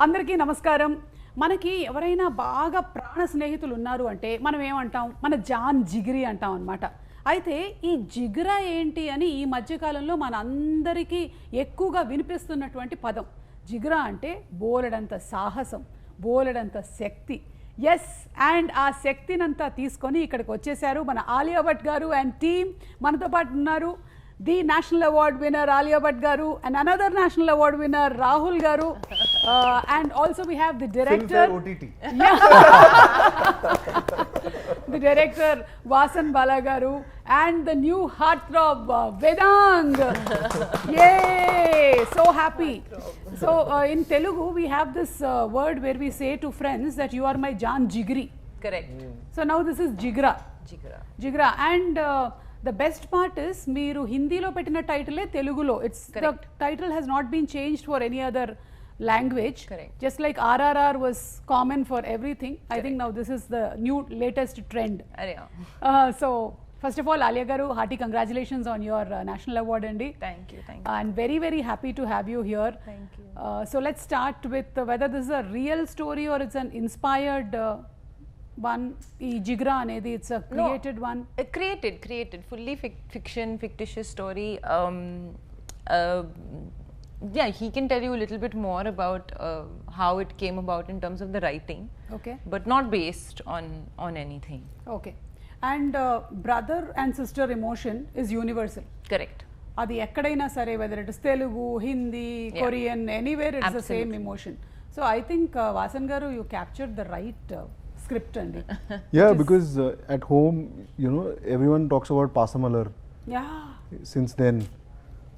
అందరికీ నమస్కారం. మనకి ఎవరైనా బాగా ప్రాణ స్నేహితులు ఉన్నారు అంటే మనం ఏమంటాం, మన జాన్ జిగిరి అంటాం అన్నమాట. అయితే ఈ జిగ్రా ఏంటి అని ఈ మధ్యకాలంలో మన అందరికీ ఎక్కువగా వినిపిస్తున్నటువంటి పదం. జిగ్రా అంటే బోలెడంత సాహసం, బోలెడంత శక్తి. ఎస్, అండ్ ఆ శక్తినంతా తీసుకొని ఇక్కడికి వచ్చేసారు మన ఆలియా భట్ గారు అండ్ టీమ్. మనతో పాటు ఉన్నారు the national award winner Alia Bhatt garu and another national award winner Rahul garu, and also we have the director OTT. The director Vasan Bala garu and the new heartthrob Vedang. Yay, so happy. So in Telugu we have this word where we say to friends that you are my Jan Jigri. Correct. So now this is Jigra. Jigra. And the best part is మీరు హిందీలో పెట్టిన టైటిలే తెలుగులో. It's the title has not been changed for any other language. Correct. Just like RRR was common for everything. Correct. I think now this is the new latest trend. So first of all, Alia garu, hearty congratulations on your national award andi. Thank you. And very very happy to have you here. Thank you. So let's start with whether this is a real story or it's an inspired one. ఈ జిగ్రా అనేది it's a created one. Created fully fiction, fictitious story. Yeah, he can tell you a little bit more about how it came about in terms of the writing. Okay. But not based on anything. Okay. And brother and sister emotion is universal. Correct. అది ఎక్కడైనా సరే, whether it is Telugu, Hindi, Korean, anywhere it's the same emotion. So I think Vasan garu, you captured the right script andi. Yeah, because at home, you know, everyone talks about Pasamalar. Yeah. Since then.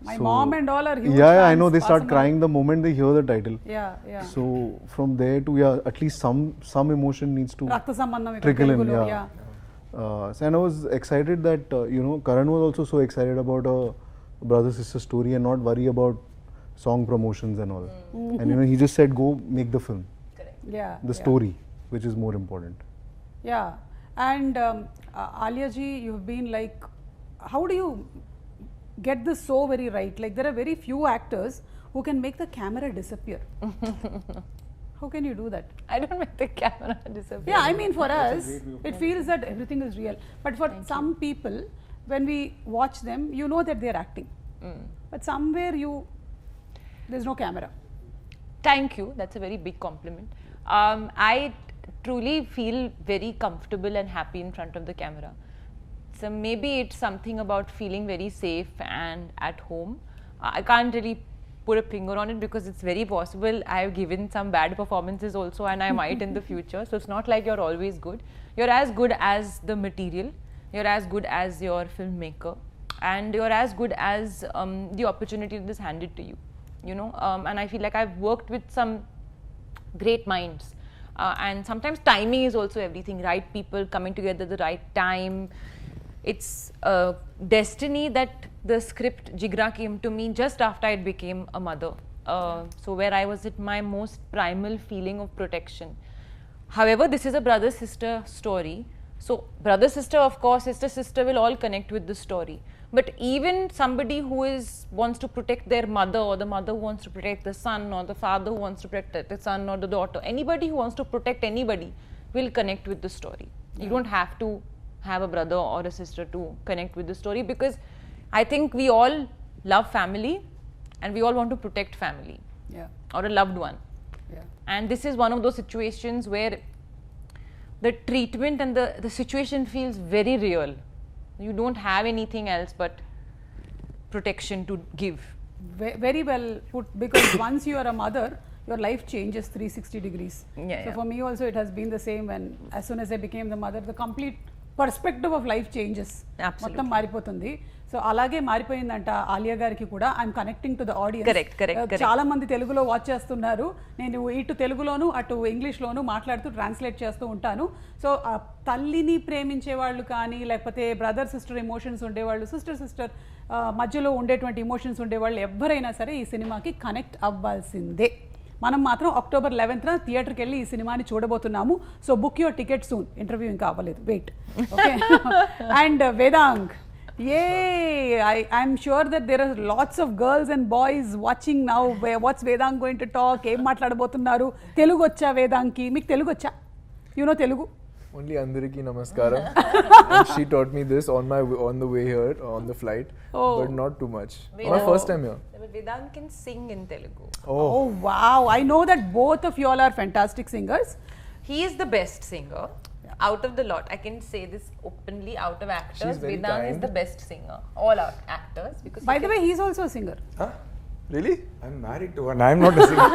My mom and all are huge Yeah, fans. I know they start Pasamalar. crying the moment they hear the title. Yeah. So from there to at least some emotion needs to రక్త సంబంధం ఇక్కడ trickle in. తెలుగులో. Yeah. So and I was excited that you know, Karan was also so excited about a brother sister story and not worry about song promotions and all. And you know, he just said go make the film, Correct. Yeah. the story, which is more important. Yeah. And Alia ji, you've been like, how do you get this so very right? Like there are very few actors who can make the camera disappear. How can you do that? I don't make the camera disappear. Yeah, I mean for us, it feels that everything is real. But for some people, when we watch them, you know that they're acting. But somewhere there's no camera. Thank you. That's a very big compliment. I truly feel very comfortable and happy in front of the camera. So maybe it's something about feeling very safe and at home. I can't really put a finger on it because it's very possible I have given some bad performances also, and I might in the future. So it's not like you're always good. You're as good as the material. You're as good as your filmmaker, and you're as good as the opportunity that is handed to you. You know, and I feel like I've worked with some great minds. And sometimes timing is also everything. Right people coming together at the right time. It's destiny that the script Jigra came to me just after I became a mother. So where I was at my most primal feeling of protection. However, this is a brother-sister story. So brother-sister, of course, sister-sister will all connect with the story. But even somebody who wants to protect their mother, or the mother who wants to protect the son, or the father who wants to protect the son or the daughter, anybody who wants to protect anybody will connect with the story. You don't have to have a brother or a sister to connect with the story, because I think we all love family and we all want to protect family. Yeah. Or a loved one. Yeah. And this is one of those situations where the treatment and the situation feels very real. You don't have anything else but protection to give. Very well put, because once you are a mother, your life changes 360 degrees. Yeah, So yeah. for me also it has been the same. When as soon as I became the mother, the complete perspective of life changes. Absolutely. మొత్తం మారిపోతుంది. So అలాగే మారిపోయిందంట ఆలియా గారికి కూడా. I'm connecting to the audience. Correct. చాలా మంది తెలుగులో watch చేస్తున్నారు. నేను ఇటు తెలుగులోను అటు ఇంగ్లీష్లోను మాట్లాడుతూ ట్రాన్స్లేట్ చేస్తూ ఉంటాను. సో తల్లిని ప్రేమించే వాళ్ళు కానీ, లేకపోతే బ్రదర్ సిస్టర్ ఎమోషన్స్ ఉండేవాళ్ళు, సిస్టర్ మధ్యలో ఉండేటువంటి ఎమోషన్స్ ఉండేవాళ్ళు ఎవరైనా సరే ఈ సినిమాకి కనెక్ట్ అవ్వాల్సిందే. మనం మాత్రం October 11th థియేటర్కి వెళ్ళి ఈ సినిమాని చూడబోతున్నాము. So book your ticket soon. Interview ఇంకా అవ్వలేదు, wait. Okay. And Vedang, Yay! I'm sure that there are lots of girls and boys watching now. What's Vedang going to talk? ఏం మాట్లాడబోతున్నారు? తెలుగు వచ్చా వేదాంకి? మీకు తెలుగు వచ్చా? You know Telugu? Only Andariki Namaskaram. And she taught me this on the way here, on the flight, but not too much. My first time here. But Vedang can sing in Telugu. Oh wow! I know that both of you all are fantastic singers. He is the best singer out of the lot. I can say this openly. Out of actors, She's very Vedang is kind. the best singer. All our actors, because By the way, he's also a singer. Huh? Really? I'm married to one. I'm not a singer.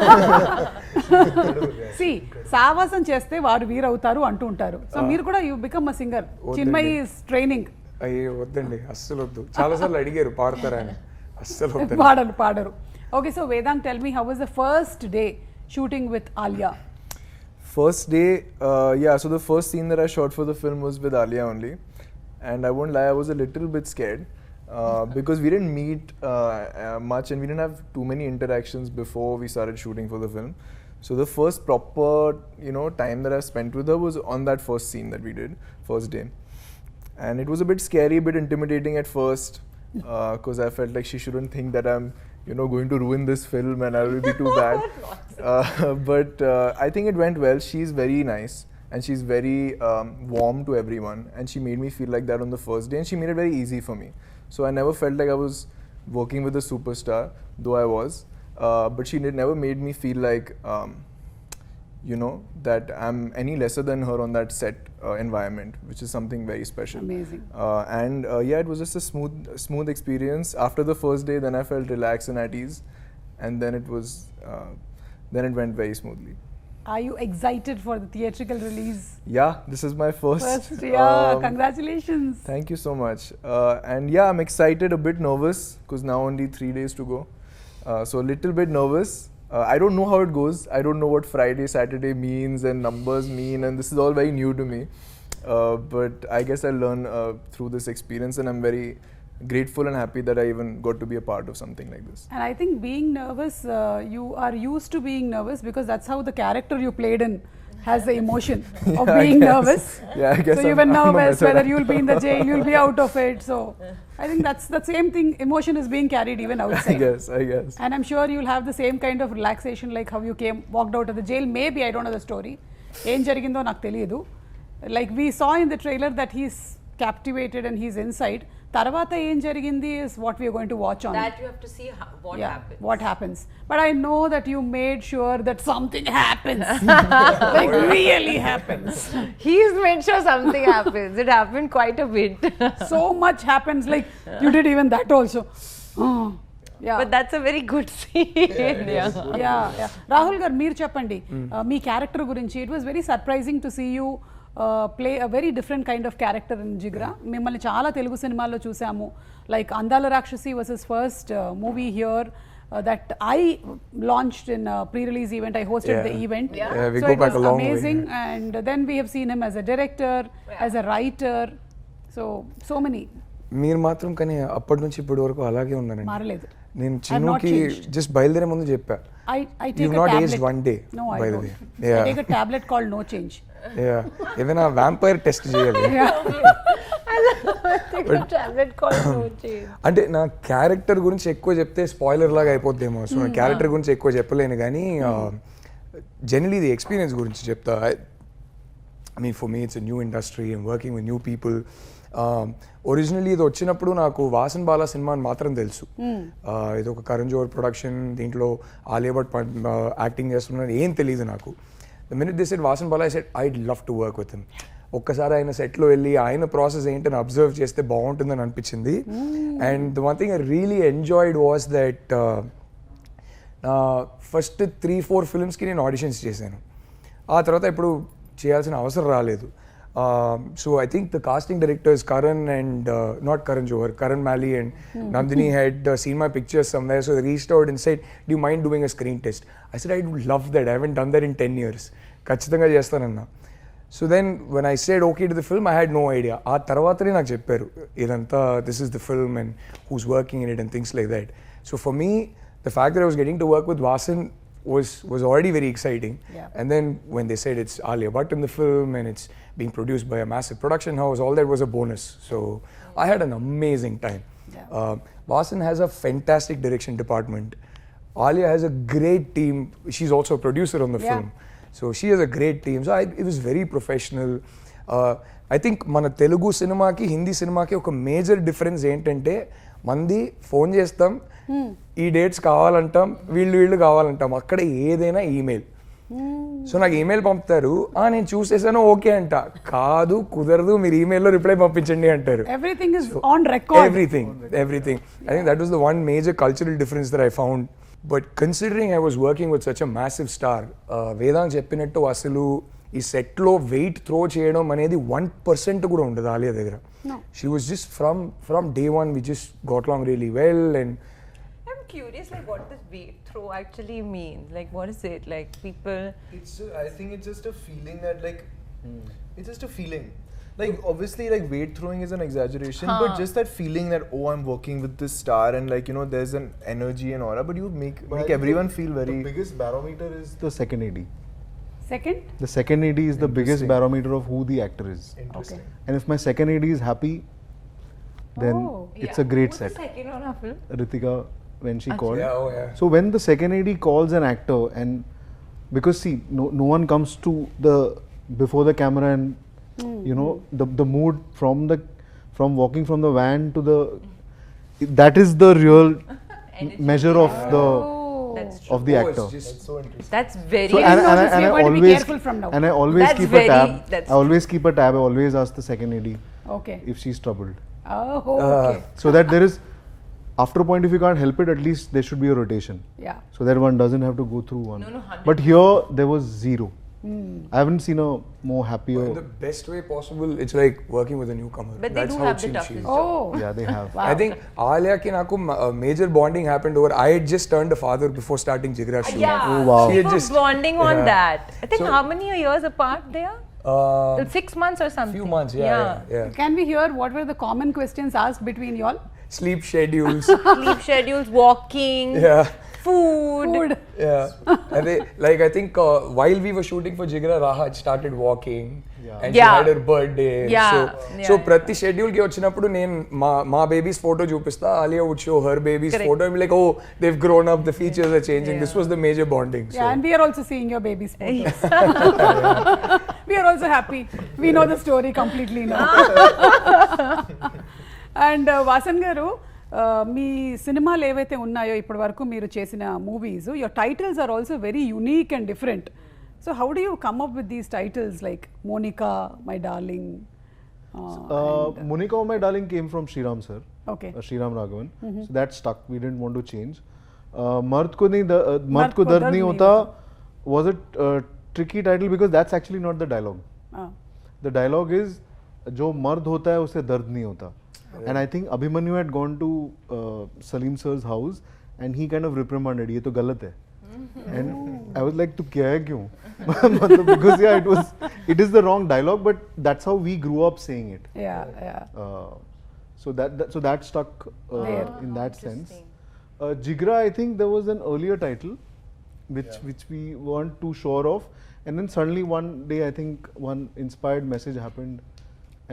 See, సావాసం చేస్తే వారు వీరవుతారు అంటూ ఉంటారు. So మీరు కూడా you become a singer. Chinmayi is training. అయ్యో వద్దండి, అస్సలు వద్దు. చాలాసార్లు అడిగారు పాడతారా అని, అస్సలు వద్దండి. పాడరు. Okay, so Vedang, tell me, how was the first day shooting with Alia? First day, so the first scene that I shot for the film was with Alia only. And I won't lie, I was a little bit scared. Because we didn't meet much and we didn't have too many interactions before we started shooting for the film. So the first proper, time that I spent with her was on that first scene that we did, first day. And it was a bit scary, a bit intimidating at first, because I felt like she shouldn't think that I'm, going to ruin this film and I will be too bad. But I think it went well. She's very nice. And she's very warm to everyone. And she made me feel like that on the first day. And she made it very easy for me. So I never felt like I was working with a superstar, though I was. But she never made me feel like, that I'm any lesser than her on that set environment, which is something very special. Amazing. It was just a smooth experience. After the first day, then I felt relaxed and at ease. And then it went very smoothly. Are you excited for the theatrical release? Yeah, this is my first. Congratulations. Thank you so much. I'm excited, a bit nervous, because now only 3 days to go. So a little bit nervous. I don't know how it goes. I don't know what Friday, Saturday means and numbers mean, and this is all very new to me. But I guess I'll learn through this experience, and I'm very grateful and happy that I even got to be a part of something like this. And I think being nervous, you are used to being nervous because that's how the character you played in has the emotion of being nervous. Yeah, I guess. So you were nervous whether you'll be in the jail, you'll be out of it. So I think that's the same thing. Emotion is being carried even outside. I guess. And I'm sure you'll have the same kind of relaxation like how you walked out of the jail. Maybe, I don't know the story. ఏం జరిగిందో నాకు తెలియదు. Like we saw in the trailer that he's captivated and he's inside. తర్వాత ఏం జరిగింది is what we are going to watch on. That you have to see what happens. But I know that you made sure that something happens. Like really happens. He's made sure something happens. It happened quite a bit. So much happens. Like you did even that also. Yeah. But that's a very good scene. Yeah. Rahul gar, meer cheppandi. Me character గురించి, it was very surprising to see you play a very different kind of character in Jigra. మిమ్మల్ని చాలా తెలుగు సినిమాల్లో చూసాము. Like అందాల రాక్షసి was his first movie here that I launched in a pre-release event. I hosted the event. We So go it back was a long amazing. way. And then we have seen him as a director, as a writer. So many. మీరు మాత్రం కానీ అప్పటి నుంచి ఇప్పటి వరకు అలాగే ఉన్నానండి. మారలేదు. నేను చిన్నుకి జస్ట్ బయలుదేరే ముందు చెప్పా. I take You've a not tablet. aged one day, No, I by the don't. way. I Yeah. take a tablet called No Change. ఏదైనా వ్యాంపైర్ టెస్ట్ చేయాలి. Tablet called No Change. అంటే నా క్యారెక్టర్ గురించి ఎక్కువ చెప్తే స్పాయిలర్ లాగా అయిపోద్దేమో, so నా character గురించి ఎక్కువ చెప్పలేను కానీ జనరలీ ది ఎక్స్పీరియన్స్ గురించి చెప్తా. I mean, for me, it's a new industry. I'm working with new people. Originally ఇది వచ్చినప్పుడు నాకు వాసన్ బాలా సినిమా అని మాత్రం తెలుసు. ఇది ఒక కరణ్ జోహర్ ప్రొడక్షన్, దీంట్లో ఆలియా భట్ యాక్టింగ్ చేస్తున్నారు, ఏం తెలియదు నాకు. The minute they said Vasan Bala, I said I'd love to work with him. ఒక్కసారి ఆయన సెట్లో వెళ్ళి ఆయన ప్రాసెస్ ఏంటని అబ్జర్వ్ చేస్తే బాగుంటుందని అనిపించింది. And the one thing I really enjoyed was that first 3-4 ఫిల్మ్స్కి నేను ఆడిషన్స్ చేశాను. ఆ తర్వాత ఇప్పుడు చేయాల్సిన అవసరం రాలేదు. So I think the casting directors Karan and not Karan Johar, Karan Mali and Nandini had seen my pictures somewhere, so they reached out and said, "Do you mind doing a screen test?" I said, "I would love that. I haven't done that in 10 years. Kachithanga chestananna." So then when I said okay to the film, I had no idea. Aa tarvatane naaku chepparu idantha, this is the film and who's working in it and things like that. So for me, the fact that I was getting to work with Vasan was already very exciting. Yeah. And then when they said it's Alia Bhatt in the film and it's being produced by a massive production house, all that was a bonus. So I had an amazing time. Yeah. Vasan has a fantastic direction department. Alia has a great team. She's also a producer on the Yeah. film. So she has a great team. So it was very professional. I think మన తెలుగు సినిమాకి హిందీ సినిమాకి ఒక major difference ఏంటంటే మంది phone చేస్తాం ఈ dates కావాలంటాం వీళ్ళు కావాలంటాం అక్కడ ఏదైనా ఈమెయిల్ సో నాకు ఈమెయిల్ పంపుతారు నేను చూసేసాను ఓకే అంట కాదు కుదరదు మీరు ఈమెయిల్లో రిప్లై పంపించండి అంటారు Everything is on record. everything I think that was the one major cultural difference that I found. But considering I was working with such a massive star, Vedang చెప్పినట్టు అసలు ఈ సెట్లో వెయిట్ త్రో చేయడం అనేది 1% కూడా ఉండదు ఆలియా దగ్గర. She was just from day one we just got along really well. And I'm curious, like, what does weight throw actually mean? Like, what is it? Like, people. I think it's just a feeling that like, it's just a feeling. Like obviously, like weight throwing is an exaggeration, but just that feeling that I'm working with this star and like there's an energy and aura, but you make everyone feel very. The biggest barometer is the second AD. Second? The second AD is the biggest barometer of who the actor is. Interesting. And if my second AD is happy, then it's a great set. Who's the second on our film? Ritika, when she called. yeah. So when the second AD calls an actor, and because see, no one comes to the before the camera and the mood from walking from the van to the that is the real measure of the That's true. of the actor. Just So interesting. That's very. So Taking notice, we are going to be careful from now. and I always That's keep very- a tab. that's I always keep a tab. I always ask the second AD Okay. if she's troubled, Oh, okay. so that there is after a point if you can't help it, at least there should be a rotation, Yeah. so that one doesn't have to go through one. No, 100%. But here there was zero. I haven't seen a more happier. in the best way possible. It's like working with a newcomer. But they That's do how have it the seems she toughest is. job. Oh. Yeah, they have. Wow. I think Alia ki naku major bonding happened over. I had just turned a father before starting Jigra shoot. Yeah. Oh, wow. She had People just bonding on yeah. that. I think So- how many years apart they are? 6 months or something. Few months, yeah. Can we hear what were the common questions asked between y'all? Sleep schedules. Sleep schedules, walking, Yeah. food. Yeah. And they, like I think while we were shooting for Jigra, Raha had started walking. And she Yeah. had her birthday. Yeah. So ప్రతి schedule కి వచ్చినప్పుడు నేను మా babies photo చూపిస్తా Alia would show her baby's Correct. photo and be like, oh, they've grown up, the features are changing. This was the major bonding. So. Yeah, and we are also seeing your baby's photos. We are also happy. We know the story completely now. And Vasan గారు మీ సినిమాలు ఏవైతే ఉన్నాయో ఇప్పటి వరకు మీరు చేసిన movies your titles are also very unique and different so how do you come up with these titles like Monica my darling Monica, oh my darling, came from Sriram sir. Okay Sriram Raghavan. So that stuck. We didn't want to change. Mard ko dard nahi hota was a tricky title because that's actually not the dialogue. The dialogue is जो मर्द होता है उसे दर्द नहीं होता. And I think Abhimanyu had gone to Salim sir's house and he kind of reprimanded, ये तो गलत है. And I was like, तू क्या है क्यों? Because yeah, it is the wrong dialogue, but that's how we grew up saying it. So that stuck in that sense. Jigra, I think there was an earlier title, which we weren't too sure of, and then suddenly one day I think one inspired message happened.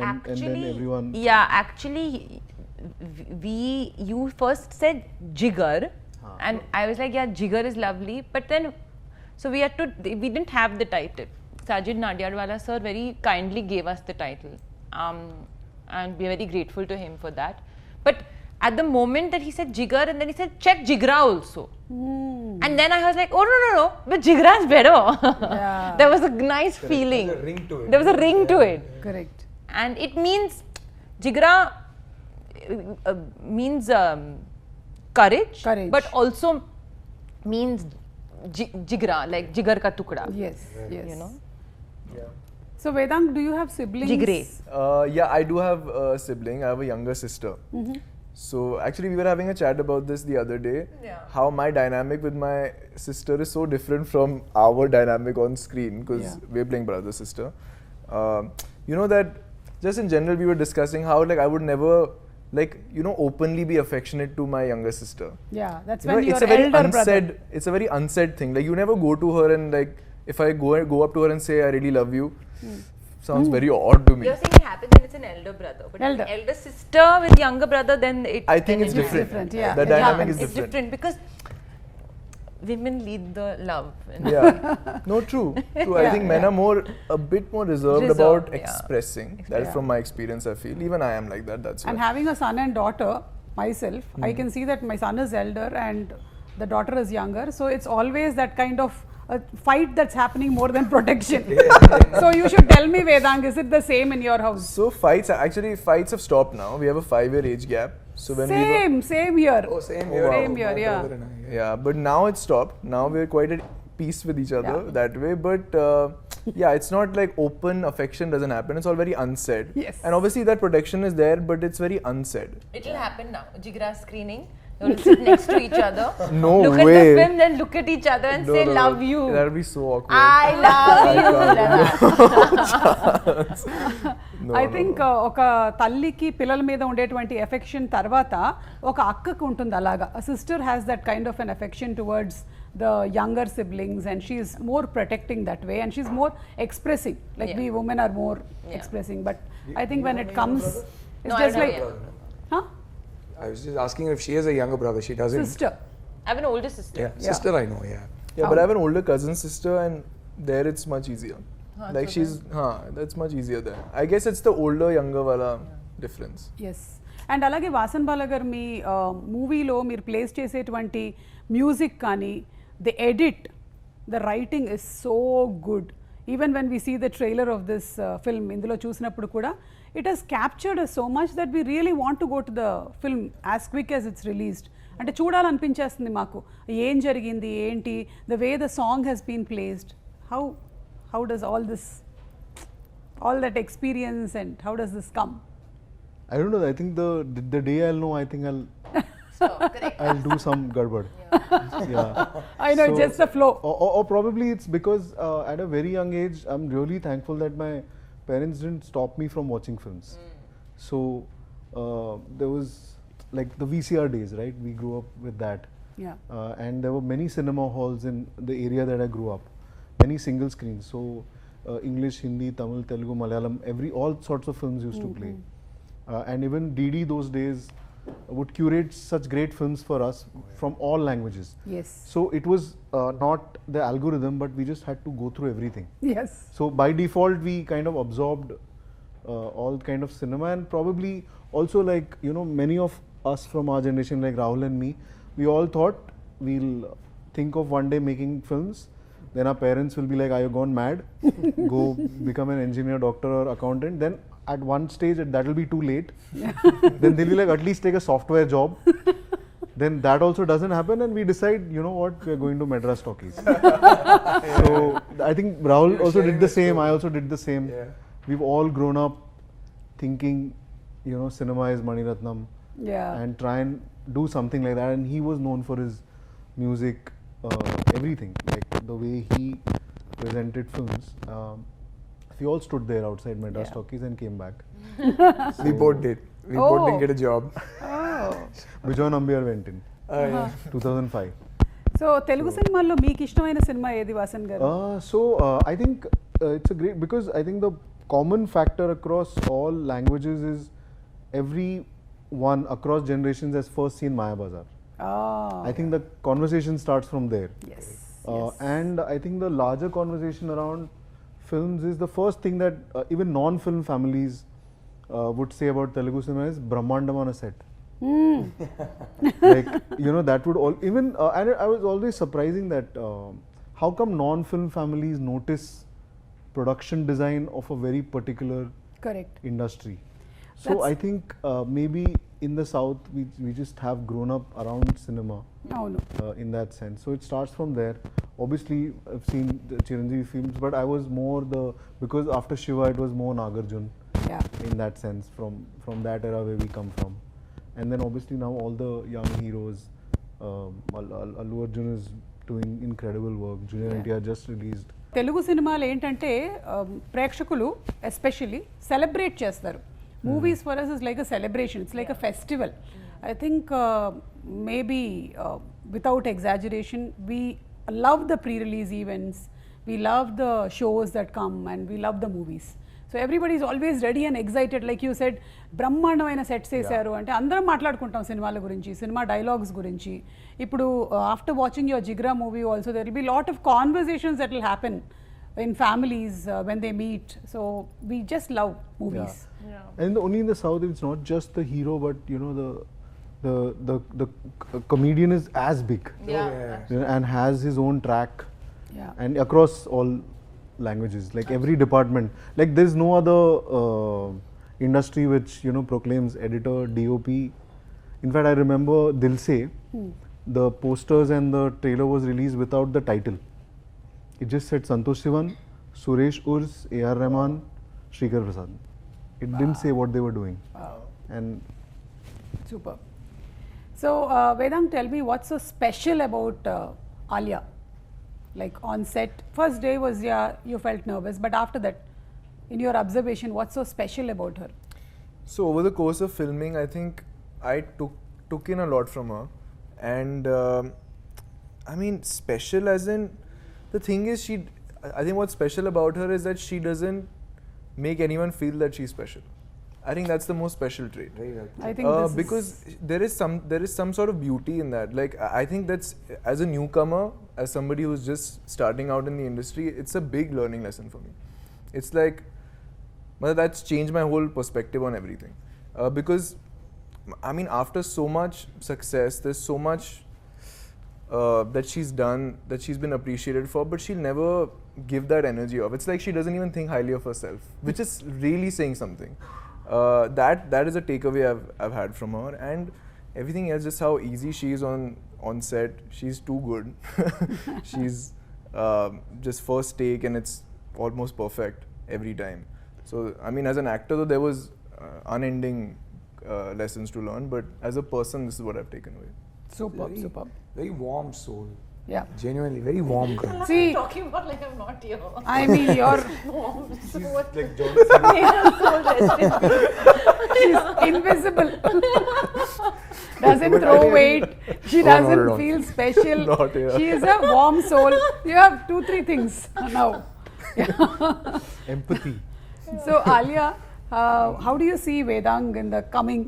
And then everyone. Yeah, actually, you first said Jigar, and I was like, yeah, Jigar is lovely. But then, so we didn't have the title. Sajid Nadiadwala sir very kindly gave us the title, and we're very grateful to him for that. But at the moment that he said Jigar, and then he said check Jigra also, and then I was like, oh no, but Jigra is better. There was a nice feeling. There was a ring to it. There was a ring to it. Correct. And it means Jigra means courage, but also means jigra, like jigar ka tukda. Yes. You know. Yeah. So Vedang, do you have siblings? Jigre. Yeah, I do have a sibling. I have a younger sister. So actually, we were having a chat about this the other day. Yeah. How my dynamic with my sister is so different from our dynamic on screen because we're playing brother sister. You know that just in general we were discussing how like I would never like, you know, openly be affectionate to my younger sister. Yeah, that's You know, when it's your a very elder brother. unsaid, it's a very unsaid thing. Like, you never go to her and like, if I go up to her and say I really love you, sounds very odd to me. You're saying it happens when it's an elder brother, but Elder. an elder sister with younger brother, then it. I think then it's it different. different, yeah. The It dynamic happens. is It's different. different because women lead the love. Yeah. No, true. True. I Yeah, think men yeah. are a bit more reserved Reserved, about yeah. expressing. That is Yeah. from my experience, I feel. Even I am like that. That's And why. having a son and daughter myself, I can see that my son is elder and the daughter is younger. So it's always that kind of a fight that's happening more than protection. So you should tell me, Vedang, is it the same in your house? So fights have stopped now. We have a 5-year age gap. So when we were, Same here. Oh, same Oh, here. wow. Same here, My yeah. brother and I, yeah, but now it's stopped. Now we're quite at peace with each other Yeah. that way. But yeah, it's not like open affection doesn't happen. It's all very unsaid. Yes. And obviously that protection is there, but it's very unsaid. It'll happen now. Jigra screening. They'll sit next to each other. No look way. at the film, then look at each other and say, "Love you." That'll be so awkward. I love you. No, I think ఒక తల్లికి పిల్లల మీద ఉండేటువంటి affection తర్వాత ఒక అక్కకు ఉంటుంది అలాగా sister has that kind of an affection towards the younger siblings and she's more protecting that way and she's more expressing like Yeah. We women are more expressing but I think when it comes No, it's I just don't like know. I was just asking if she has a younger brother. She doesn't. Sister I have an older sister. Yeah, sister I know. Yeah. Yeah, but I have an older cousin sister, and there it's much easier. Like so she's, that's much easier there. I guess it's the older younger wala difference. Yes and అలాగే వాసన్ బాల గారు మీ మూవీలో మీరు place చేసేటువంటి music కానీ the edit the writing is so good even when we see the trailer of this film ఇందులో చూసినప్పుడు కూడా it has captured so much that we really want to go to the film as quick as it's released అంటే చూడాలనిపించేస్తుంది మాకు ఏం జరిగింది ఏంటి the way the song has been placed how does all that experience and how does this come I don't know. I think the day I'll know, I think I'll do some garbad. Yeah. I know, So- just the flow. Or probably it's because at a very young age, I'm really thankful that my parents didn't stop me from watching films. So there was like the VCR days, right? We grew up with that. Yeah. And there were many cinema halls in the area that I grew up. Many single screens. So English, Hindi, Tamil, Telugu, Malayalam, all sorts of films used to play. And even DD those days would curate such great films for us from all languages. Yes. So it was not the algorithm, but we just had to go through everything. Yes. So by default, we kind of absorbed all kind of cinema, and probably also like, you know, many of us from our generation, like Rahul and me, we all thought we'll think of one day making films. Then our parents will be like, "Are you gone mad? Go become an engineer, doctor, or accountant." Then at one stage, that will be too late. Then they'll be like, "At least take a software job." Then that also doesn't happen, and we decide, you know what, we're going to Madras Talkies. So I think Rahul You're also did sharing the the same. story. I also did the same. Yeah. We've all grown up thinking, you know, cinema is Mani Ratnam, Yeah. and try and do something like that. And he was known for his music, everything, like the way he presented films. We all stood there outside Madras Yeah. Talkies and came back. We both did. We both didn't Oh. get a job. Oh. Bijoy Nambiar went in, Yeah. 2005. So Telugu సినిమాల్లో మీకు ఇష్టమైన cinema ఏది వాసన్ గారు? I think it's a great, because I think the common factor across all languages is everyone across generations has first seen Maya Bazaar. I think the conversation starts from there. Yes. And I think the larger conversation around films is the first thing that even non-film families would say about Telugu cinema is Brahmandam on a set. Like, you know, that would all, even, and I was always surprising that how come non-film families notice production design of a very particular correct. industry. So That's- I think maybe in the south we just have grown up around cinema అవును. in that sense. So it starts from there. Obviously I've seen the Chiranjeevi films, but I was more because after Shiva it was more Nagarjun Yeah. in that sense, from that era where we come from. And then obviously now all the young heroes, Allu Arjun is doing incredible work. Junior NTR just released. Telugu సినిమాలు ఏంటంటే ప్రేక్షకులు especially celebrate చేస్తారు. Movies for us is like a celebration. It's like a festival. I think maybe without exaggeration, we love the pre-release events. We love the shows that come, and we love the movies. So everybody is always ready and excited. Like you said, బ్రహ్మాండమైన sets వేసారు అంటే అందరం మాట్లాడుకుంటాం సినిమాల గురించి, cinema dialogues గురించి. ఇప్పుడు after watching your Jigra movie also there will be lot of conversations that will happen in families when they meet. So we just love movies. And only in the South, it's not just the hero, but you know the comedian is as big, you know, and has his own track, and across all languages, like every department. Like there's no other industry which, you know, proclaims editor, DOP. In fact, I remember Dil Se, the posters and the trailer was released without the title. It just said Santosh Sivan, Suresh Urs, A.R. Rahman, Shrikar Prasad. It didn't say what they were doing. And Super. So Vedang, tell me what's so special about Alia? Like on set, first day was you felt nervous, but after that, in your observation, what's so special about her? So over the course of filming, I think I took in a lot from her, and I mean special as in, the thing is, I think what's special about her is that she doesn't make anyone feel that she's special. I think that's the most special trait. I think because there is some sort of beauty in that. Like I think that's, as a newcomer, as somebody who's just starting out in the industry, it's a big learning lesson for me. It's like, well, that's changed my whole perspective on everything. Because I mean, after so much success, there's so much that she's done, that she's been appreciated for, but she'll never give that energy off. It's like she doesn't even think highly of herself, which is really saying something. That is a takeaway I've had from her, and everything else, just how easy she is on set. She's too good. She's just first take, and it's almost perfect every time. So I mean, as an actor, though, there was unending lessons to learn, but as a person, this is what I've taken away. Superb. Very warm soul. Yeah. Genuinely, very warm girl. See, talking about like I'm not here. I mean, you're Like John she's invisible. Doesn't throw weight. She doesn't feel special. Not here. She is a warm soul. You have 2-3 things now. empathy. So Alia, how do you see Vedang in the coming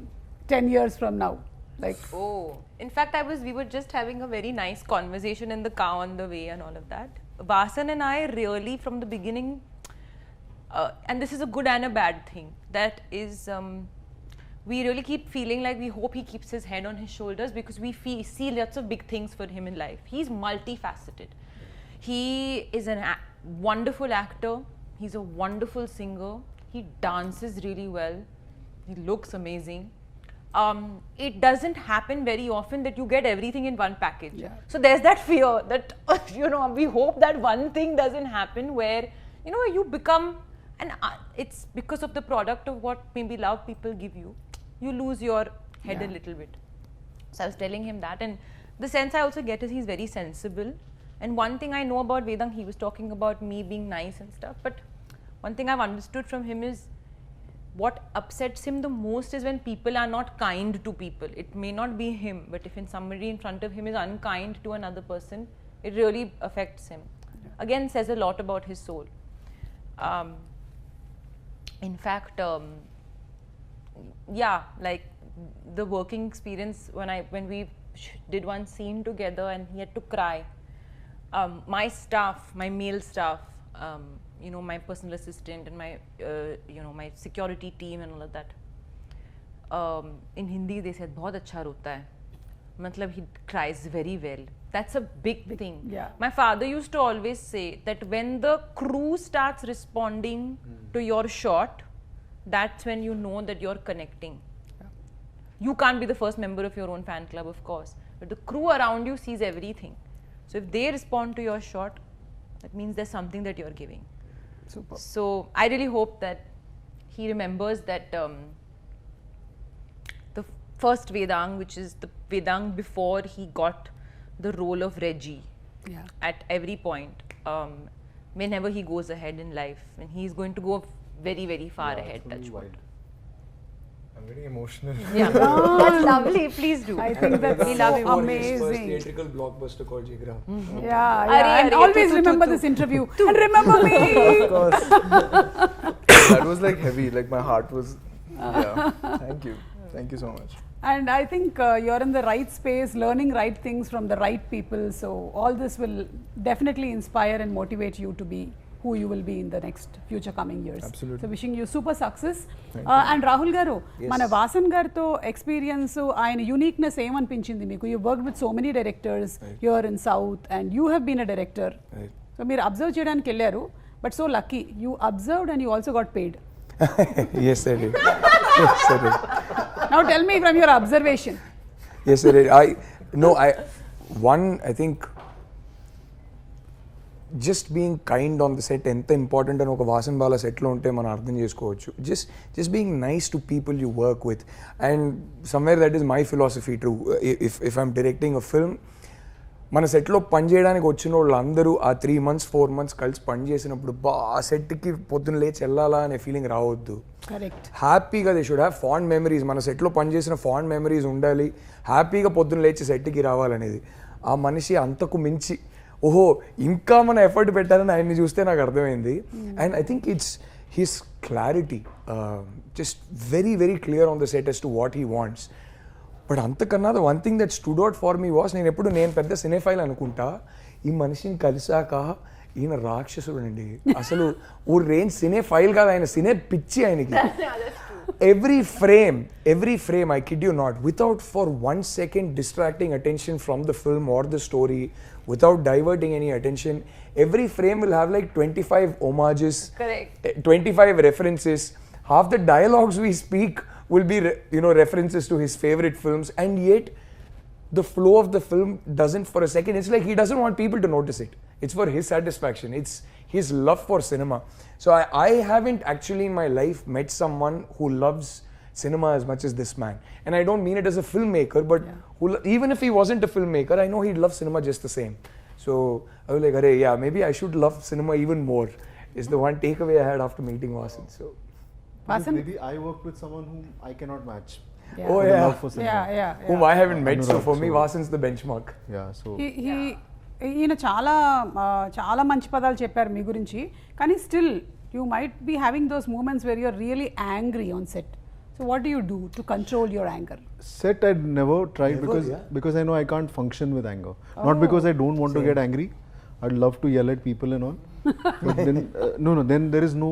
10 years from now? Like, In fact, we were just having a very nice conversation in the car on the way and all of that. Vasan and I really, from the beginning, and this is a good and a bad thing, that is, we really keep feeling like we hope he keeps his head on his shoulders, because we see lots of big things for him in life. He's multifaceted. He is a wonderful actor. He's a wonderful singer. He dances really well. He looks amazing. It doesn't happen very often that you get everything in one package. So there's that fear that, you know, we hope that one thing doesn't happen where, you know, you become, and it's because of the product of what maybe love people give you, you lose your head a little bit. So I was telling him that, and the sense I also get is he's very sensible. And one thing I know about Vedang, he was talking about me being nice and stuff, but one thing I've understood from him is, what upsets him the most is when people are not kind to people. It may not be him, but if somebody in front of him is unkind to another person, it really affects him. Again, says a lot about his soul. In fact, like the working experience, when we did one scene together and he had to cry, my staff, my male staff, you know, my personal assistant and my, you know, my security team and all of that. In Hindi, they said, "बहुत अच्छा रोता है." Matlab, he cries very well. That's a big thing. Yeah. My father used to always say that when the crew starts responding to your shot, that's when you know that you're connecting. You can't be the first member of your own fan club, of course, but the crew around you sees everything. So if they respond to your shot, that means there's something that you're giving. super. So I really hope that he remembers that the first Vedang, which is the Vedang before he got the role of Reggie, at every point, whenever he goes ahead in life, and he's going to go very, very far ahead. Touch wood. I'm getting emotional. Yeah, that's lovely. Please do. I think that's We love so you. For his first amazing. theatrical blockbuster called Jigra. Yeah, Arey, and arey, always tu, tu, remember tu, this interview. And remember me. Of course. That was like heavy. Like my heart was. Yeah. Thank you. Thank you so much. And I think you're in the right space, learning right things from the right people. So all this will definitely inspire and motivate you to be who you will be in the next future coming years. Absolutely. So wishing you super success. Thank And Rahul garu, Yes. మన వాసన్ గారితో experience ఆయన uniqueness ఏమనిపించింది మీకు? You work with so many directors here in south and you have been a director. Right. So మీరు observe చేయడానికి వెళ్ళారు, but so lucky you observed and you also got paid. Yes, I did. Yes, I did. Now tell me from your observation. Yes, I did. I think just being kind on the set ఎంత important అని ఒక వాసన్ బాలా సెట్లో ఉంటే మనం అర్థం చేసుకోవచ్చు. Just being nice to people you work with, and somewhere that is my philosophy too. If I'm directing a film, మన సెట్లో పని చేయడానికి వచ్చిన వాళ్ళందరూ ఆ 3 months 4 months కలిసి పని చేసినప్పుడు ఆ సెట్కి పొద్దున్న లేచి వెళ్ళాలా అనే ఫీలింగ్ రావద్దు. Correct. హ్యాపీగా they should have fond memories. మన సెట్లో పనిచేసిన ఫాండ్ మెమరీస్ ఉండాలి, హ్యాపీగా పొద్దున్న లేచి సెట్కి రావాలనేది. ఆ మనిషి అంతకు మించి ఓహో ఇంకా మన ఎఫర్ట్ పెట్టారని ఆయన్ని చూస్తే నాకు అర్థమైంది. And I think it's his clarity, just very very clear on the set as to what he wants. But అంతకన్నా the one thing that stood out for me was, నేను పెద్ద సినేఫైల్ అనుకుంటా, ఈ మనిషిని కలిసాక ఈయన రాక్షసుడు అండి. అసలు ఓ రేంజ్ సినేఫైల్ కాదు, ఆయన సినే పిచ్చి ఆయనకి. every frame, I kid you not, without for 1 second distracting attention from the film or the story, without diverting any attention, every frame will have like 25 homages. Correct. 25 references. Half the dialogues we speak will be references to his favorite films, and yet the flow of the film doesn't for a second. It's like he doesn't want people to notice it. It's for his satisfaction. It's his love for cinema. So I haven't actually in my life met someone who loves cinema as much as this man. And I don't mean it as a filmmaker, but even if he wasn't a filmmaker, I know he'd love cinema just the same. So I was like, yeah, maybe I should love cinema even more, is the one takeaway I had after meeting Vasan. So Vasan? Maybe I worked with someone whom I cannot match. Yeah. Oh, The yeah. love for cinema. Yeah. whom I haven't met, so Anurag, for me so- Vasan's the benchmark. Yeah, so ఈయన చాలా మంచి పదాలు చెప్పారు మీ గురించి, కానీ still you might be having those moments where you're really angry on set. So what do you do to control your anger? set I'd never tried Never, yeah. because I know I can't function with anger. Not because I don't want to get angry. I'd love to yell at people and all. But then then there is no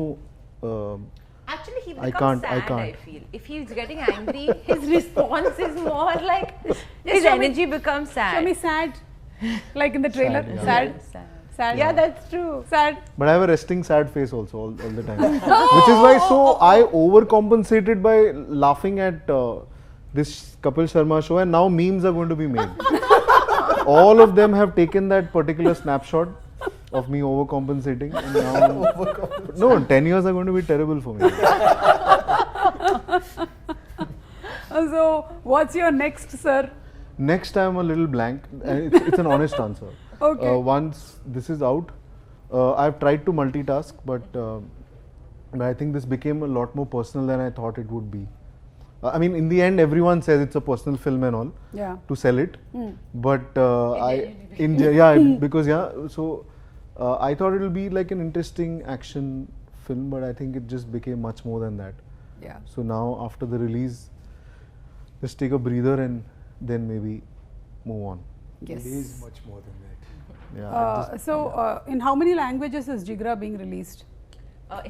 Actually, he I becomes can't- I sad, can't. I feel. If he's getting angry, his response is more like, his show me- energy becomes sad. Show me sad, like in the trailer. Sad, yeah. Sad. Sad. Yeah, that's true. Sad. but I have a resting sad face also all the time. Which is why I overcompensated by laughing at this Kapil Sharma show, and now memes are going to be made. All of them have taken that particular snapshot of me overcompensating, and now 10 years are going to be terrible for me. So, what's your next, sir? Next I'm a little blank. It's an honest answer. Okay. Once this is out, I've tried to multitask, but I think this became a lot more personal than I thought it would be. I mean, in the end, everyone says it's a personal film and all Yeah. to sell it, but because so I thought it will be like an interesting action film, but I think it just became much more than that. Yeah. So now after the release, just take a breather and then maybe move on. Yes. It is much more than that. Yeah. In how many languages is Jigra being released?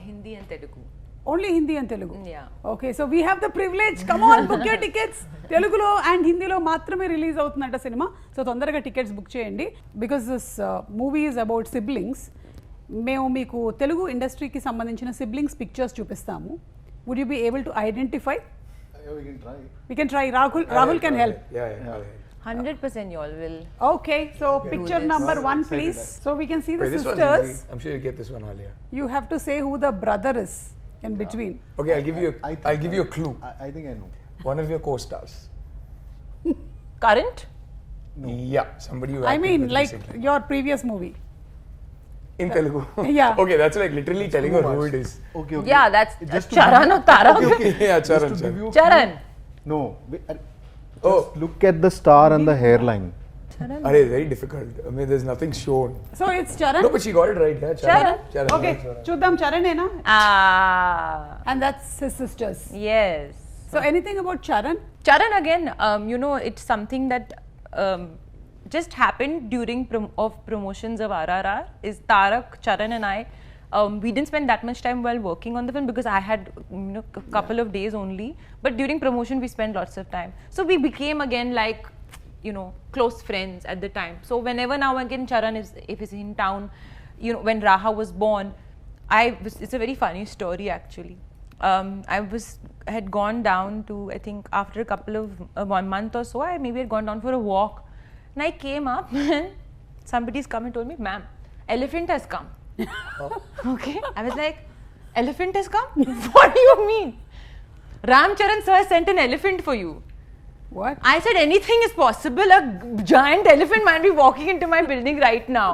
Hindi and Telugu. Only Hindi and Telugu? Yeah. Okay, so we have the privilege. Come on, book your tickets. Telugulo and Hindilo మాత్రమే release అవుతుందంట సినిమా. So తొందరగా tickets book చేయండి. Because this movie is about siblings. మేము మీకు తెలుగు ఇండస్ట్రీకి సంబంధించిన siblings pictures చూపిస్తాము. Would you be able to identify? We can try. We can try. Rahul can help. Yeah. 100% you all will. Okay, so picture this. number 1, please. So we can see the Wait, this one's sisters. easy. I'm sure you'll get this one, Alia. You have to say who the brother is in between. Okay, I'll give you a clue. I think I know. One of your co-stars. Current? Yeah, somebody you I acted mean, with like recently. your previous movie. In Telugu. Yeah. Okay, that's like literally telling her who it is. Okay, okay. Yeah, that's Just to Charan or Tarak. Yeah, Just Charan. to give you a Charan. clue- No. Just look at the star and the hairline. Arey, very difficult. I mean, there's nothing shown. So it's Charan. No, but she got it right. Yeah, Charan. Charan. Okay, చూద్దాం చరణ్ ఏనా? And that's his sisters. Yes. So anything about Charan? Charan again, you know, it's something that just happened during promotions of RRR. Is Tarak, Charan and I, we didn't spend that much time while working on the film because I had, you know, a couple of days only. But during promotion, we spent lots of time. So we became again like, you know, close friends at the time. So whenever now again Charan is, if he's in town, you know, when Raha was born, it's a very funny story actually. I had gone down to, I think after a couple of 1 month or so, I maybe had gone down for a walk, and I came up and somebody's come and told me, ma'am, elephant has come. Okay, I was like, elephant has come? What do you mean? Ram Charan sir sent an elephant for you. What? I said anything is possible. A giant elephant might be walking into my building right now.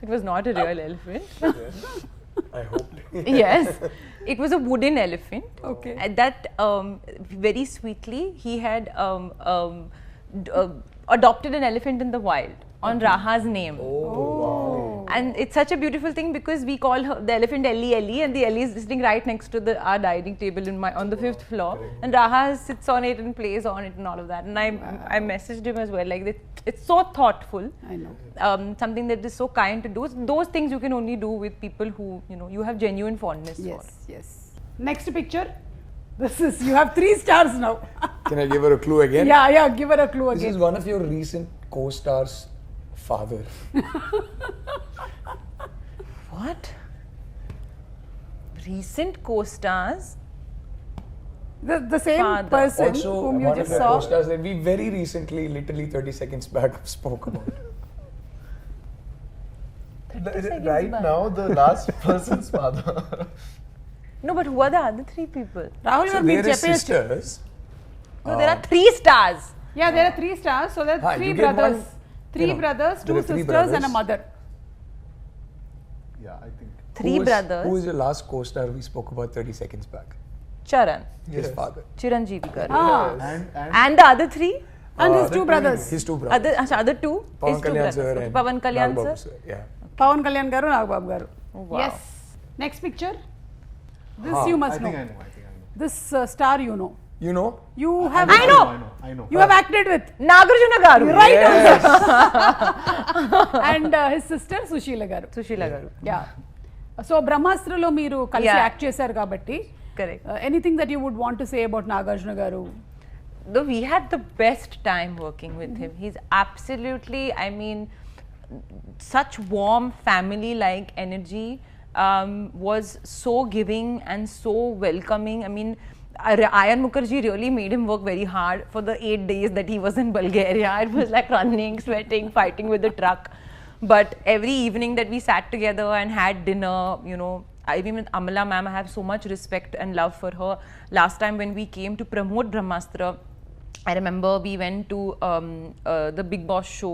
It was not a real elephant. I hope. Yes, it was a wooden elephant. Okay. And that very sweetly he had adopted an elephant in the wild on Raha's name. Oh. And it's such a beautiful thing because we call her, the elephant Ellie, and the Ellie is sitting right next to our dining table on the 5th floor, and Raha sits on it and plays on it and all of that. And I messaged him as well, like it's so thoughtful. I know. Something that is so kind to do. Those things you can only do with people who, you know, you have genuine fondness for. Yes, yes. Next picture. You have 3 stars now. Can I give her a clue again? Yeah, give her a clue This again. is one of your recent co-stars' father. What? Recent co-stars? The same Father. person Also, whom you one of just your saw. co-stars that we very recently, literally 30 seconds back, spoke about. Right now, the last person's father. No, but who are the other 3 people? Rahul, So మీరు there are చెప్పేయచ్చు. sisters. No, there are 3 stars. Yeah, there are 3 stars. So there are 3 you get brothers. one, 3 you know, brothers, there 2 are 3 sisters, and a brothers. mother. Yeah, I think. 3 brothers. Who is the last co-star we spoke about 30 seconds back? Charan, His father. Chiranjeevi garu. And And the other 3? And his 2 brothers. His 2 brothers. Other 2? Pawan His 2 Kalyan brothers. sir Okay, and Pawan Kalyan Nagbabu sir. Yeah. Pawan Kalyan garu, Nagbabu garu. Oh, wow. Yes. Next picture. This you must I know. think I know. This star you know. You know? You have. I know. I know. You have acted with. Nagarjuna garu. Right. Yes. And his sister Sushila garu. Sushila garu. Yeah. So బ్రహ్మాస్త్రలో మీరు కలిసి Yeah. Act చేశారు కాబట్టి Correct. Anything that you would want to say about Nagarjuna గారు? Though we had the best time working with him. He's absolutely, I mean, such warm family-like energy, was so giving and so welcoming. I mean, Ayan Mukherjee really made him work very hard for the 8 days that he was in Bulgaria. It was like running, sweating, fighting with the truck. But every evening that we sat together and had dinner, you know, even with Amala ma'am, I have so much respect and love for her. Last time when we came to promote Brahmastra, I remember we went to the Big Boss show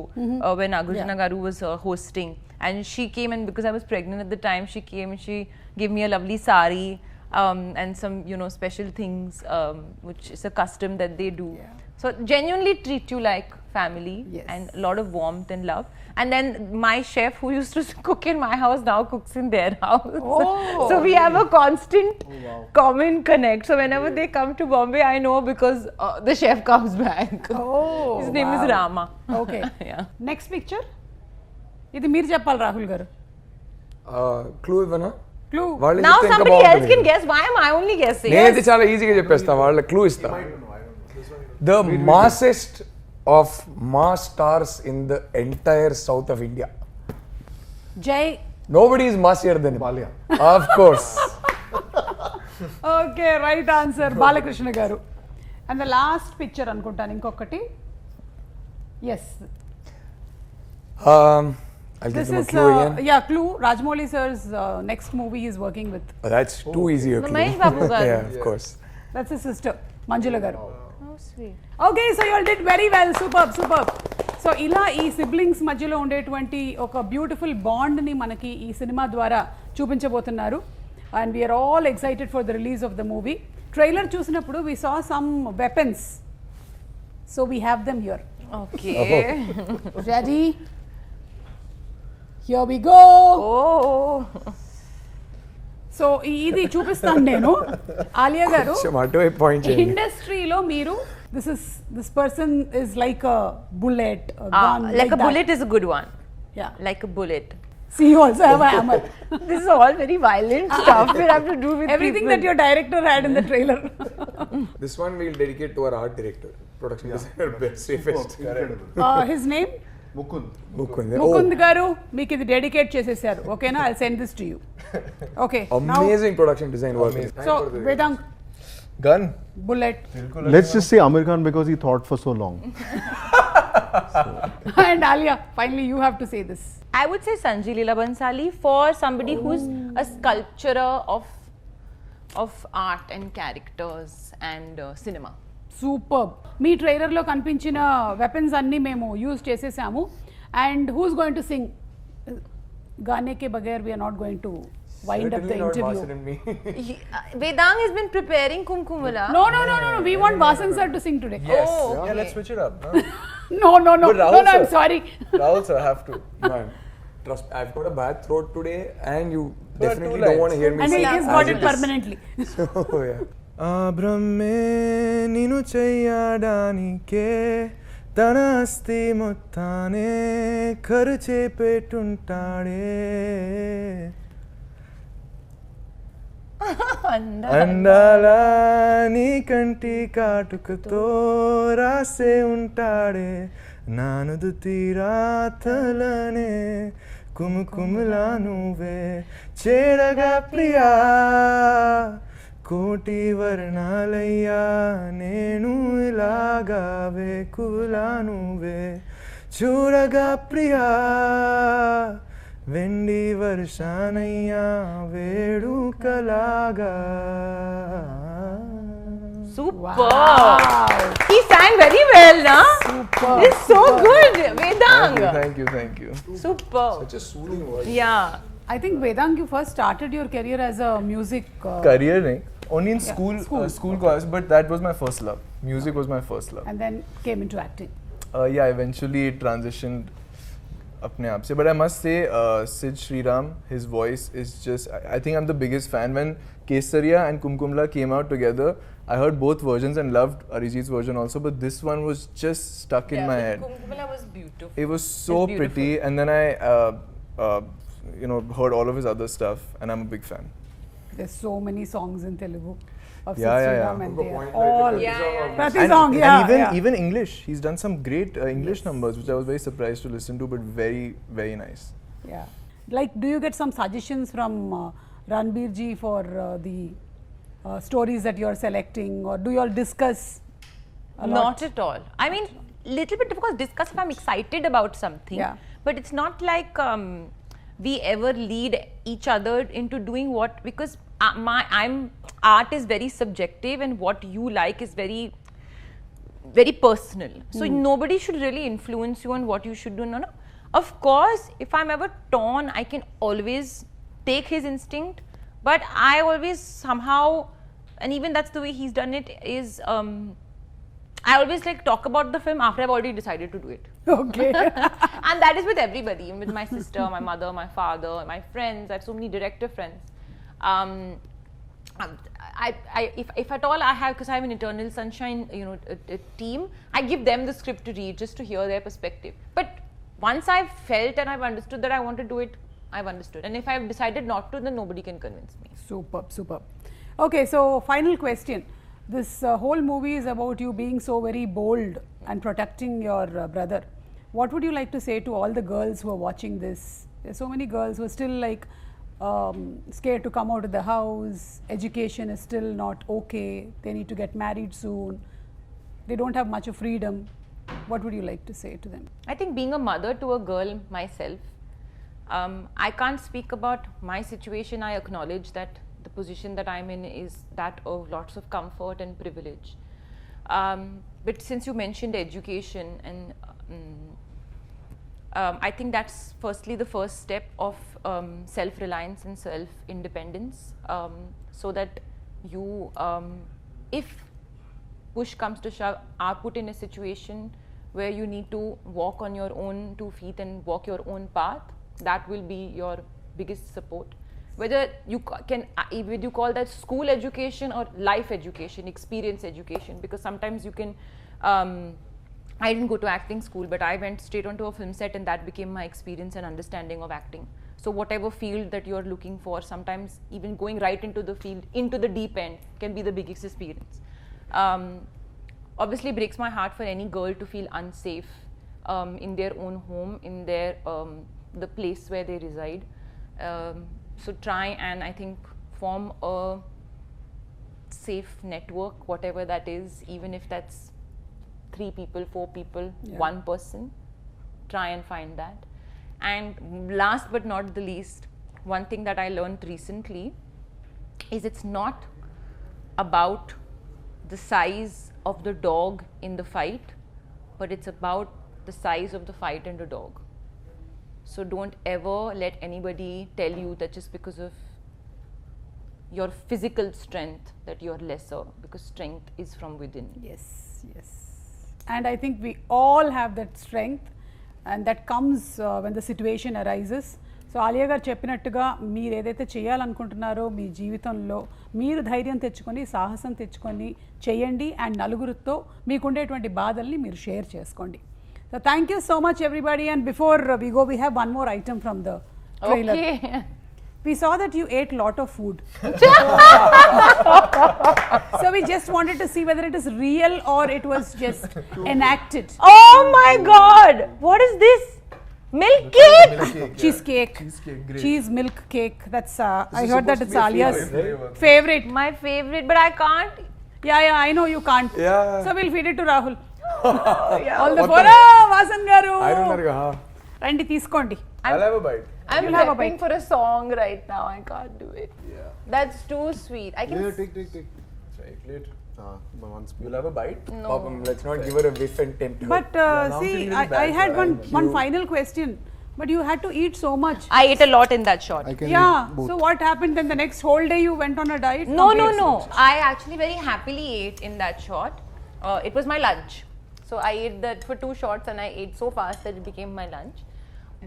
when Nagarjuna Garu was hosting, and she came, and because I was pregnant at the time, she came and she gave me a lovely sari and some, you know, special things, which is a custom that they do. So genuinely treat you like family. Yes. And a lot of warmth and love. And then my chef who used to cook in my house now cooks in their house. Oh. So we have a constant common connect. So whenever they come to Bombay, I know because the chef comes back. Oh, His name is Rama. Okay. Yeah. Next picture. ఇది మీరు చెప్పాలి రాహుల్ గారు. Clue ఇవ్వనా? Clue. వాళ్ళు Now చెప్తే ఇంకా somebody else బాగుంటుంది. can guess. Why am I only guessing? నేనైతే చాలా ఈజీగా చెప్పేస్తా, వాళ్ళ క్లూ ఇస్తా. The massest of mass stars in the entire south of India. జై. Nobody is massier than him. Alia. Of course. Okay, right answer Balakrishna గారు. And the last picture అనుకుంటాను ఇంకొకటి. Yes, I'll give this them a is clue again. Yeah clue. Rajamouli sir's next movie is working with. That's too easy a clue. Mahesh Babu garu. Yeah, of course. That's his sister Manjula garu. Oh, sweet. Okay, so you all did very well. Superb, superb. So ఇలా ఈ siblings మధ్యలో ఉండేటువంటి ఒక beautiful బాండ్ని మనకి ఈ సినిమా ద్వారా చూపించబోతున్నారు. And we are all excited for the release of the movie. Trailer చూసినప్పుడు we saw some weapons, so we have them here. Okay, ready? Here we go. So ఇది చూపిస్తాను నేను. ఆలియా గారు, ఇండస్ట్రీలో మీరు this person is like a bullet, a gun, like a bullet is a good one. Yeah, like a bullet. See, you also have a hammer. This is all very violent stuff we have to do with everything people. that your director had in the trailer. This one we'll dedicate to our art director, production designer, best safest. His name? Mukund garu, meeku idi dedicate chesesaru. Okay na, I'll send this to you. Okay, amazing production design work. So Vedang, Gun. Bullet. Let's just say Amir Khan because he thought for so long. And Alia, finally you have to say this. I would say Sanjay Leela Bhansali for somebody who's a sculpturer of art and characters and cinema. Super. మీ ట్రైలర్లో కనిపించిన weapons అన్నీ మేము use చేసేసాము. And who's going to sing? గానే కే బగైర్ we are not going to wind up the interview. Vedang has been preparing Kumkumala. No. We want Vasan sir to sing today. Yes. Oh, okay. Yeah, let's switch it up. No. But Rahul I'm sir. sorry. Rahul sir, have to. Man, trust me, I've got a bad throat today, and you There are definitely two don't want to lines. hear me And sing. he's got it permanently. So yeah. బ్రహ్మే నిను చెయ్యడానికే తన అస్థి మొత్తానే ఖర్చే పెట్టుంటాడే అందాల నీ కంటి కాటుకతో రాసే ఉంటాడే నానుదు తీరాతలనే కుముకుములా నువ్వే చేరగా ప్రియా కోటి వర్ణాలయ్యా నేను ఇలాగా వేకులా నువ్వే చూడగా ప్రియా వెండి వర్షానయ్యా వేడుకలాగా. Super. Wow. He sang very well, na? Super. It's so good, Vedang. Thank you. Super. Such a soothing voice. Yeah. I think Vedang, you first started your career as a music Career nahi, only in school school. college, but that was my first love. Music was my first love. and then came into acting. Yeah, eventually it transitioned apne aap se, but I must say Sid Sriram, his voice is just, I think I'm the biggest fan. When Kesariya and Kumkumla came out together, I heard both versions and loved Arijit's version also, but this one was just stuck in my head. Kumkumala was beautiful. It was so pretty, and then I heard all of his other stuff, and I'm a big fan. There's so many songs in Telugu of Yeah, Sid yeah, Sriram, yeah. and they are Point all right, Prati And- song, and yeah. even English, he's done some great English numbers, which I was very surprised to listen to, but very, very nice. Yeah. Like, do you get some suggestions from Ranbir ji for the stories that you are selecting, or do you all discuss a lot? Not at all. I mean, little bit, of course, discuss if I'm excited about something. Yeah. But it's not like we ever lead each other into doing what, because art is very subjective, and what you like is very, very personal. So nobody should really influence you on what you should do. No. Of course, if I'm ever torn, I can always take his instinct, but I always somehow, and even that's the way he's done it, is I always like talk about the film after I've already decided to do it. Okay. And that is with everybody, with my sister, my mother, my father, my friends. I have so many director friends. If at all I have, because I have an Eternal Sunshine, a team, I give them the script to read just to hear their perspective. But once I've felt and I've understood that I want to do it, I've understood. And if I've decided not to, then nobody can convince me. Superb. Okay, so final question. This whole movie is about you being so very bold and protecting your brother. What would you like to say to all the girls who are watching this? There's so many girls who are still like scared to come out of the house. Education is still not okay. They need to get married soon. They don't have much of freedom. What would you like to say to them? I think being a mother to a girl myself, I can't speak about my situation. I acknowledge that the position that I'm in is that of lots of comfort and privilege. But since you mentioned education, and I think that's firstly the first step of self-reliance and self-independence, so that you, if push comes to shove, are put in a situation where you need to walk on your own 2 feet and walk your own path, that will be your biggest support. Whether you whether you call that school education or life education, experience education, because sometimes you can, I didn't go to acting school, but I went straight onto a film set and that became my experience and understanding of acting. So whatever field that you're looking for, sometimes even going right into the field, into the deep end, can be the biggest experience. Obviously breaks my heart for any girl to feel unsafe in their own home, in their the place where they reside. So try and, I think, form a safe network, whatever that is, even if that's 3 people, 4 people, 1 person. Try and find that. And last but not the least, one thing that I learned recently is it's not about the size of the dog in the fight, but it's about the size of the fight and the dog. So don't ever let anybody tell you that just because of your physical strength that you're lesser, because strength is from within. Yes. And I think we all have that strength, and that comes when the situation arises. So Alia గారు చెప్పినట్టుగా మీరు ఏదైతే చేయాలనుకుంటున్నారో మీ జీవితంలో మీరు ధైర్యం తెచ్చుకొని, సాహసం తెచ్చుకొని చేయండి, అండ్ నలుగురితో మీకుండేటువంటి బాధల్ని మీరు షేర్ చేసుకోండి. So thank you so much everybody. And before we go, we have one more item from the trailer. We saw that you ate lot of food. So we just wanted to see whether it is real or it was just enacted. Oh my God! What is this? Milk cake? Cheesecake. Great. Cheese milk cake. That's I is heard that supposed it's to be a Alia's favorite. favorite. My favorite, but I can't. Yeah, I know you can't. Yeah. So we'll feed it to Rahul. Yeah. All the What four. Vasan garu. I don't know. Randi teeskondi. I'll have a bite. I'm You'll have a prepping bite. for a song right now. I can't do it. Yeah. That's too sweet. I can. Take. Try it later. One spoon. You'll have a bite? No. Papam, let's not give her a whiff and tempt her. But now I'm see, feeling really I bad had for one final question. But you had to eat so much. I ate a lot in that shot. I can Yeah. eat both. So what happened then? The next whole day you went on a diet? No. Complete? I actually very happily ate in that shot. It was my lunch. So I ate that for 2 shots and I ate so fast that it became my lunch.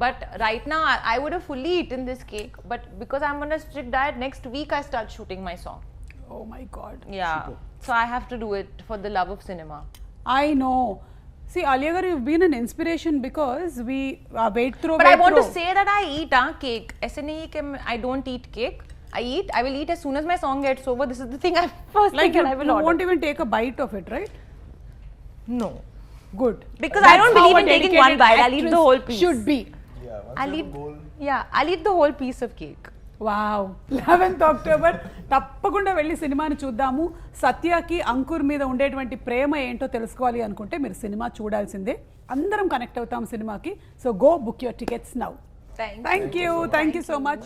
But right now I would have fully eaten this cake. But because I'm on a strict diet, next week I start shooting my song. Oh my God. Yeah. So I have to do it for the love of cinema. I know. See, Alia garu, you've been an inspiration because we weight throw. But I want to say that I eat cake. ऐसे नहीं कि I don't eat cake. I will eat as soon as my song gets over. This is the thing first like thing I will you order. won't even take a bite of it, right? No. Good. Because That's I don't how believe a in taking one dedicated bite. I'll eat the actress whole piece. Should be. Yeah, once I'll you eat. have a bowl. Yeah, I'll eat the whole piece of cake. Wow 11th October తప్పకుండా వెళ్ళి సినిమాని చూద్దాము. సత్యకి అంకుర్ మీద ఉండేటువంటి ప్రేమ ఏంటో తెలుసుకోవాలి అనుకుంటే మీరు సినిమా చూడాల్సిందే. అందరం కనెక్ట్ అవుతాం సినిమాకి. So go book your tickets now. Thank thank you so much.